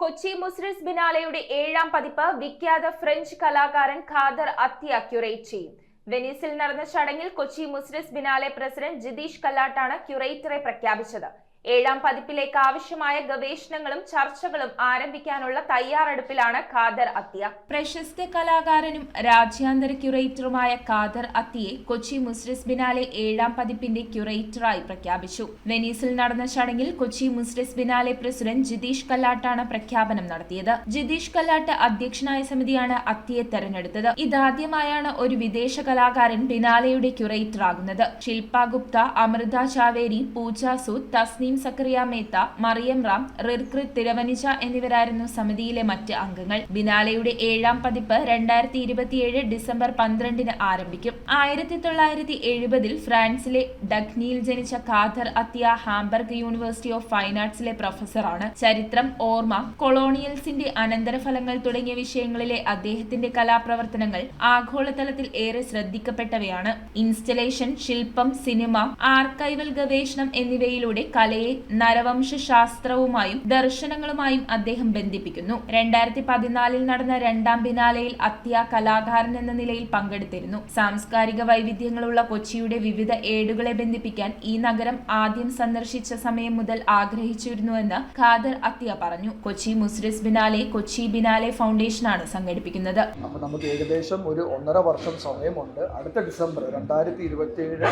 കൊച്ചി മുസ്രിസ് ബിനാലെയുടെ 7ാം പതിപ്പ് വിഖ്യാത ഫ്രഞ്ച് കലാകാരൻ ഖാദർ അത്യ ക്യൂറേറ്റ് ചെയ്യും. വെനീസിൽ നടന്ന ചടങ്ങിൽ കൊച്ചി മുസ്രിസ് ബിനാലെ പ്രസിഡന്റ് ജിതീഷ് കല്ലാട്ടാണ് ക്യൂറേറ്ററെ പ്രഖ്യാപിച്ചത്. 7ാം പതിപ്പിലേക്ക് ആവശ്യമായ ഗവേഷണങ്ങളും ചർച്ചകളും ആരംഭിക്കാനുള്ള തയ്യാറെടുപ്പിലാണ് ഖാദർ അത്യ. പ്രശസ്ത കലാകാരനും രാജ്യാന്തര ക്യൂറേറ്ററുമായ ഖാദർ അത്യയെ കൊച്ചി മുസ്രിസ് ബിനാലെ 7ാം പതിപ്പിന്റെ ക്യൂറേറ്ററായി പ്രഖ്യാപിച്ചു. വെനീസിൽ നടന്ന ചടങ്ങിൽ കൊച്ചി മുസ്രിസ് ബിനാലെ പ്രസിഡന്റ് ജിതീഷ് കല്ലാട്ടാണ് പ്രഖ്യാപനം നടത്തിയത്. ജിതീഷ് കല്ലാട്ട് അധ്യക്ഷനായ സമിതിയാണ് അത്യയെ തെരഞ്ഞെടുത്തത്. ഇതാദ്യമായാണ് ഒരു വിദേശ കലാകാരൻ ബിനാലെയുടെ ക്യൂറേറ്റർ ആകുന്നത്. ശില്പ ഗുപ്ത, അമൃത ചാവേരി, പൂജ സൂദ്, തസ്നീം സക്കറിയ മേത്ത, മറിയം റാം, റിർക്രിത് തിരവനിജ എന്നിവരായിരുന്നു സമിതിയിലെ മറ്റ് അംഗങ്ങൾ. ബിനാലെയുടെ 7ാം പതിപ്പ് 2027 ഡിസംബർ 12 ആരംഭിക്കും. 1970 ഫ്രാൻസിലെ ഡഗ്നിയിൽ ജനിച്ച Kader Attia Hamburg university of fine ആർട്സിലെ പ്രൊഫസറാണ്. ചരിത്രം, ഓർമ്മ, കൊളോണിയൽസിന്റെ അനന്തരഫലങ്ങൾ തുടങ്ങിയ വിഷയങ്ങളിലെ അദ്ദേഹത്തിന്റെ കലാപ്രവർത്തനങ്ങൾ ആഗോളതലത്തിൽ ഏറെ ശ്രദ്ധിക്കപ്പെട്ടവയാണ്. ഇൻസ്റ്റലേഷൻ, ശില്പം, സിനിമ, ആർക്കൈവൽ ഗവേഷണം എന്നിവയിലൂടെ കലയെ നരവംശാസ്ത്രവുമായും ദർശനങ്ങളുമായും അദ്ദേഹം ബന്ധിപ്പിക്കുന്നു. 2014 നടന്ന 2ാം ബിനാലെയിൽ അത്യ കലാകാരൻ എന്ന നിലയിൽ പങ്കെടുത്തിരുന്നു. സാംസ്കാരിക വൈവിധ്യങ്ങളുള്ള കൊച്ചിയുടെ വിവിധ ഏടുകളെ ബന്ധിപ്പിക്കാൻ ഈ നഗരം ആദ്യം സന്ദർശിച്ച സമയം മുതൽ ആഗ്രഹിച്ചിരുന്നുവെന്ന് ഖാദർ അത്യ പറഞ്ഞു. കൊച്ചി മുസ്രിസ് ബിനാലെ കൊച്ചി ബിനാലെ ഫൗണ്ടേഷനാണ് സംഘടിപ്പിക്കുന്നത്. അപ്പോൾ നമുക്ക് ഏകദേശം ഒരു 1.5 വർഷം സമയമുണ്ട്. അടുത്ത ഡിസംബർ 2027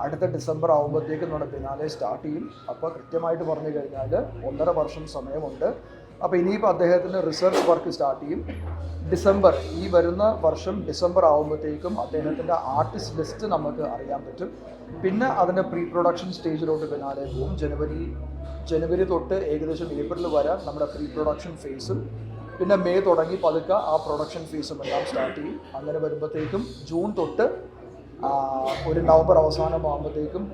അടുത്ത ഡിസംബർ ആകുമ്പോഴത്തേക്കും നമ്മുടെ ബിനാലെ സ്റ്റാർട്ട് ചെയ്യും. അപ്പോൾ കൃത്യമായിട്ട് പറഞ്ഞു കഴിഞ്ഞാൽ 1.5 വർഷം സമയമുണ്ട്. അപ്പോൾ ഇനിയിപ്പോൾ അദ്ദേഹത്തിൻ്റെ റിസർച്ച് വർക്ക് സ്റ്റാർട്ട് ചെയ്യും. ഈ വരുന്ന വർഷം ഡിസംബർ ആകുമ്പോഴത്തേക്കും അദ്ദേഹത്തിൻ്റെ ആർട്ടിസ്റ്റ് ലിസ്റ്റ് നമുക്ക് അറിയാൻ പറ്റും. പിന്നെ അതിൻ്റെ പ്രീ പ്രൊഡക്ഷൻ സ്റ്റേജിലോട്ട് ബിനാലെ പോകും. ജനുവരി തൊട്ട് ഏകദേശം ഏപ്രിൽ വരെ നമ്മുടെ പ്രീ പ്രൊഡക്ഷൻ ഫേസും, പിന്നെ മെയ് തുടങ്ങി പതുക്കെ ആ പ്രൊഡക്ഷൻ ഫേസും എല്ലാം സ്റ്റാർട്ട് ചെയ്യും. അങ്ങനെ വരുമ്പോഴത്തേക്കും ജൂൺ തൊട്ട് ഒരു നവംബർ അവസാനമാകുമ്പോഴത്തേക്കും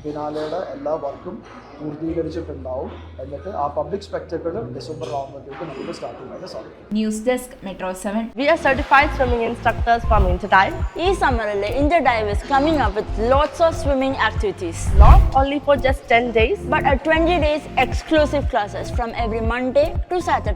ബിനാലെയുടെ എല്ലാ വർക്കും പൂർത്തീകരിച്ചിട്ടുണ്ടാവും. എന്നിട്ട് ആ പബ്ലിക് സ്പെക്ടക്കിൾ ഡിസംബർ ആകുമ്പോഴത്തേക്കും നമുക്ക് സ്റ്റാർട്ട് ചെയ്യാൻ സാധിക്കും. News desk metro 7. We are certified swimming instructors from Interdive. This summer, Interdive is coming up with lots of swimming activities. Not only for just 10 days, but 20 days exclusive classes from every Monday to Saturday.